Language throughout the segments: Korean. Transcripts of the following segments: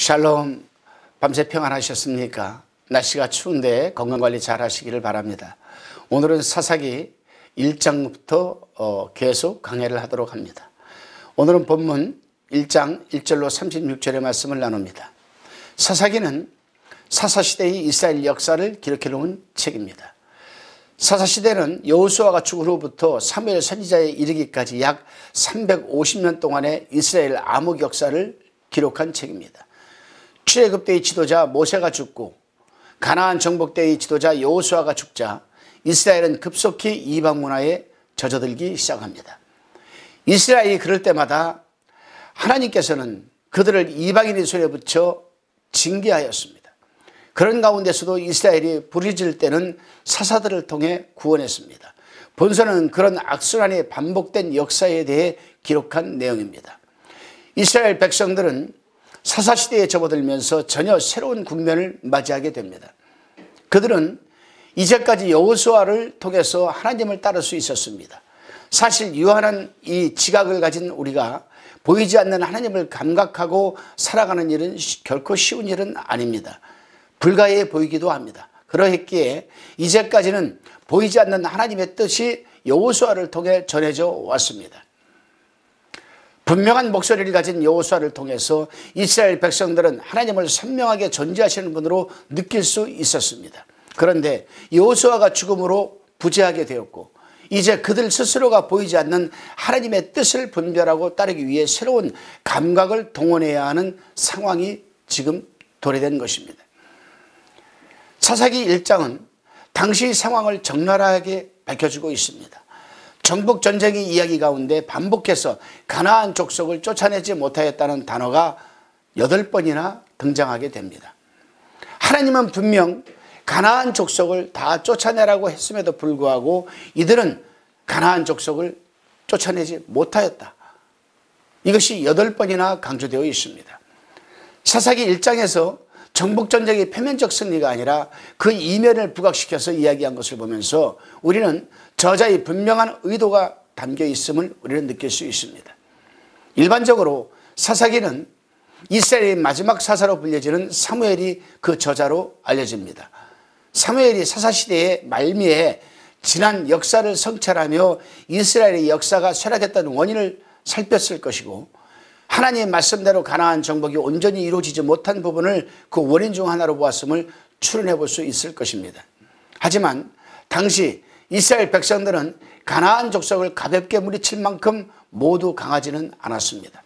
샬롬, 밤새 평안하셨습니까? 날씨가 추운데 건강관리 잘 하시기를 바랍니다. 오늘은 사사기 1장부터 계속 강해를 하도록 합니다. 오늘은 본문 1장 1절로 36절의 말씀을 나눕니다. 사사기는 사사시대의 이스라엘 역사를 기록해 놓은 책입니다. 사사시대는 여호수아가 죽은 후부터 사무엘 선지자에 이르기까지 약 350년 동안의 이스라엘 암흑 역사를 기록한 책입니다. 출애굽 때의 지도자 모세가 죽고 가나안 정복 때의 지도자 여호수아가 죽자 이스라엘은 급속히 이방 문화에 젖어들기 시작합니다. 이스라엘이 그럴 때마다 하나님께서는 그들을 이방인의 손에 붙여 징계하였습니다. 그런 가운데서도 이스라엘이 부르짖을 때는 사사들을 통해 구원했습니다. 본서는 그런 악순환이 반복된 역사에 대해 기록한 내용입니다. 이스라엘 백성들은 사사시대에 접어들면서 전혀 새로운 국면을 맞이하게 됩니다. 그들은 이제까지 여호수아를 통해서 하나님을 따를 수 있었습니다. 사실 유한한 이 지각을 가진 우리가 보이지 않는 하나님을 감각하고 살아가는 일은 결코 쉬운 일은 아닙니다. 불가해 보이기도 합니다. 그러했기에 이제까지는 보이지 않는 하나님의 뜻이 여호수아를 통해 전해져 왔습니다. 분명한 목소리를 가진 여호수아를 통해서 이스라엘 백성들은 하나님을 선명하게 존재하시는 분으로 느낄 수 있었습니다. 그런데 여호수아가 죽음으로 부재하게 되었고 이제 그들 스스로가 보이지 않는 하나님의 뜻을 분별하고 따르기 위해 새로운 감각을 동원해야 하는 상황이 지금 도래된 것입니다. 사사기 1장은 당시 상황을 적나라하게 밝혀주고 있습니다. 정복 전쟁의 이야기 가운데 반복해서 가나안 족속을 쫓아내지 못하였다는 단어가 8번이나 등장하게 됩니다. 하나님은 분명 가나안 족속을 다 쫓아내라고 했음에도 불구하고 이들은 가나안 족속을 쫓아내지 못하였다. 이것이 8번이나 강조되어 있습니다. 사사기 1장에서 정복전쟁의 표면적 승리가 아니라 그 이면을 부각시켜서 이야기한 것을 보면서 우리는 저자의 분명한 의도가 담겨 있음을 우리는 느낄 수 있습니다. 일반적으로 사사기는 이스라엘의 마지막 사사로 불려지는 사무엘이 그 저자로 알려집니다. 사무엘이 사사시대의 말미에 지난 역사를 성찰하며 이스라엘의 역사가 쇠락했던 원인을 살폈을 것이고 하나님의 말씀대로 가나안 정복이 온전히 이루어지지 못한 부분을 그 원인 중 하나로 보았음을 추론해 볼 수 있을 것입니다. 하지만 당시 이스라엘 백성들은 가나안 족속을 가볍게 물리칠 만큼 모두 강하지는 않았습니다.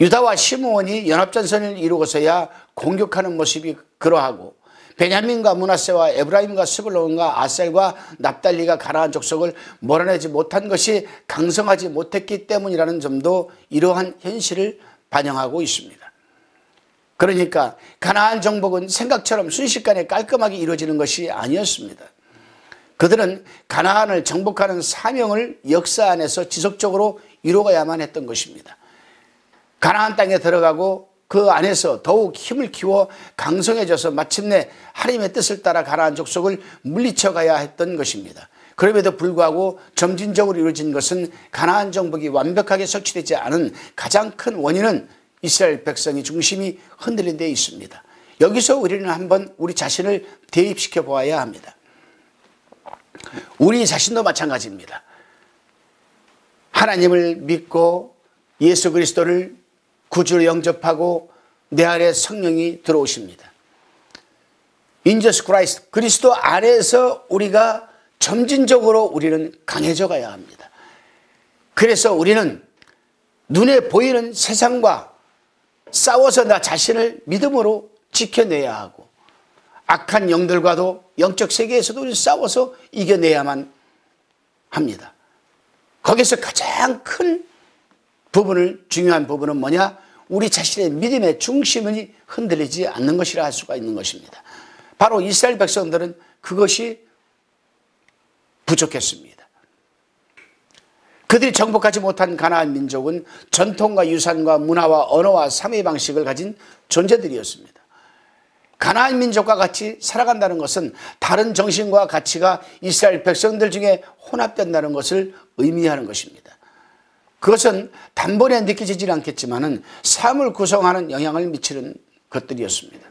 유다와 시므온이 연합전선을 이루고서야 공격하는 모습이 그러하고 베냐민과 므낫세와 에브라임과 스불론과 아셀과 납달리가 가나안 족속을 몰아내지 못한 것이 강성하지 못했기 때문이라는 점도 이러한 현실을 반영하고 있습니다. 그러니까 가나안 정복은 생각처럼 순식간에 깔끔하게 이루어지는 것이 아니었습니다. 그들은 가나안을 정복하는 사명을 역사 안에서 지속적으로 이루어야만 했던 것입니다. 가나안 땅에 들어가고 그 안에서 더욱 힘을 키워 강성해져서 마침내 하나님의 뜻을 따라 가나안 족속을 물리쳐 가야 했던 것입니다. 그럼에도 불구하고 점진적으로 이루어진 것은 가나안 정복이 완벽하게 성취되지 않은 가장 큰 원인은 이스라엘 백성의 중심이 흔들린 데 있습니다. 여기서 우리는 한번 우리 자신을 대입시켜 보아야 합니다. 우리 자신도 마찬가지입니다. 하나님을 믿고 예수 그리스도를 구주로 영접하고 내 안에 성령이 들어오십니다. In Jesus Christ, 그리스도 안에서 우리가 점진적으로 우리는 강해져 가야 합니다. 그래서 우리는 눈에 보이는 세상과 싸워서 나 자신을 믿음으로 지켜내야 하고 악한 영들과도 영적 세계에서도 우리 싸워서 이겨내야만 합니다. 거기서 가장 큰 부분을 중요한 부분은 뭐냐? 우리 자신의 믿음의 중심이 흔들리지 않는 것이라 할 수가 있는 것입니다. 바로 이스라엘 백성들은 그것이 부족했습니다. 그들이 정복하지 못한 가나안 민족은 전통과 유산과 문화와 언어와 삶의 방식을 가진 존재들이었습니다. 가나안 민족과 같이 살아간다는 것은 다른 정신과 가치가 이스라엘 백성들 중에 혼합된다는 것을 의미하는 것입니다. 그것은 단번에 느껴지지 않겠지만은 삶을 구성하는 영향을 미치는 것들이었습니다.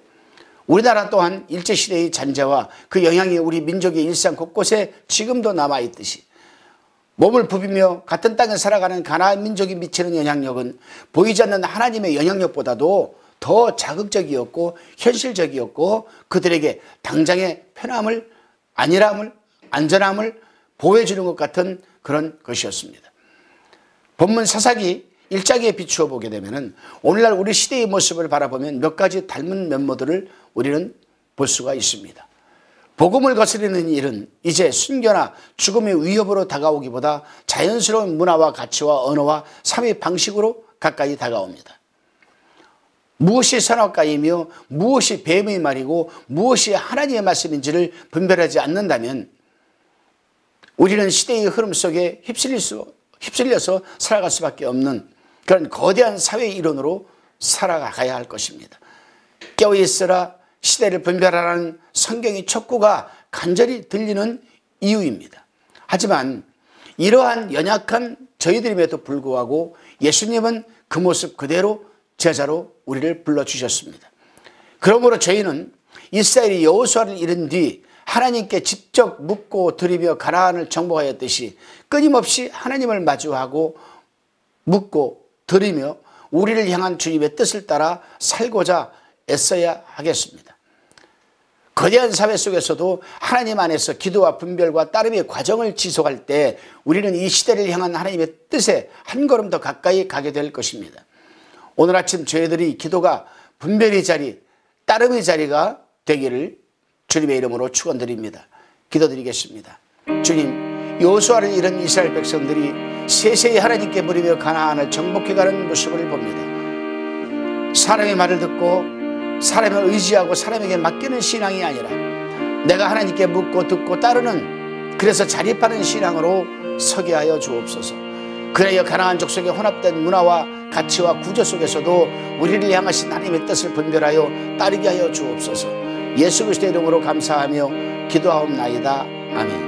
우리나라 또한 일제시대의 잔재와 그 영향이 우리 민족의 일상 곳곳에 지금도 남아있듯이 몸을 부비며 같은 땅에 살아가는 가나안 민족이 미치는 영향력은 보이지 않는 하나님의 영향력보다도 더 자극적이었고 현실적이었고 그들에게 당장의 편함을, 안일함을, 안전함을 보여주는 것 같은 그런 것이었습니다. 본문 사사기 1장에 비추어 보게 되면 오늘날 우리 시대의 모습을 바라보면 몇 가지 닮은 면모들을 우리는 볼 수가 있습니다. 복음을 거스르는 일은 이제 순교나 죽음의 위협으로 다가오기보다 자연스러운 문화와 가치와 언어와 삶의 방식으로 가까이 다가옵니다. 무엇이 선악과이며 무엇이 뱀의 말이고 무엇이 하나님의 말씀인지를 분별하지 않는다면 우리는 시대의 흐름 속에 휩쓸려서 살아갈 수밖에 없는 그런 거대한 사회의 일원으로 살아가야 할 것입니다. 깨어있으라 시대를 분별하라는 성경의 촉구가 간절히 들리는 이유입니다. 하지만 이러한 연약한 저희들임에도 불구하고 예수님은 그 모습 그대로 제자로 우리를 불러주셨습니다. 그러므로 저희는 이스라엘이 여호수아를 잃은 뒤 하나님께 직접 묻고 드리며 가나안을 정복하였듯이 끊임없이 하나님을 마주하고 묻고 드리며 우리를 향한 주님의 뜻을 따라 살고자 애써야 하겠습니다. 거대한 사회 속에서도 하나님 안에서 기도와 분별과 따름의 과정을 지속할 때 우리는 이 시대를 향한 하나님의 뜻에 한 걸음 더 가까이 가게 될 것입니다. 오늘 아침 저희들이 기도가 분별의 자리, 따름의 자리가 되기를 주님의 이름으로 축원드립니다. 기도드리겠습니다. 주님, 여호수아를 잃은 이스라엘 백성들이 세세히 하나님께 물으며 가나안을 정복해가는 모습을 봅니다. 사람의 말을 듣고 사람을 의지하고 사람에게 맡기는 신앙이 아니라 내가 하나님께 묻고 듣고 따르는, 그래서 자립하는 신앙으로 서게 하여 주옵소서. 그래야 가나안 족속의 혼합된 문화와 가치와 구조 속에서도 우리를 향하신 하나님의 뜻을 분별하여 따르게 하여 주옵소서. 예수 그리스도의 이름으로 감사하며 기도하옵나이다. 아멘.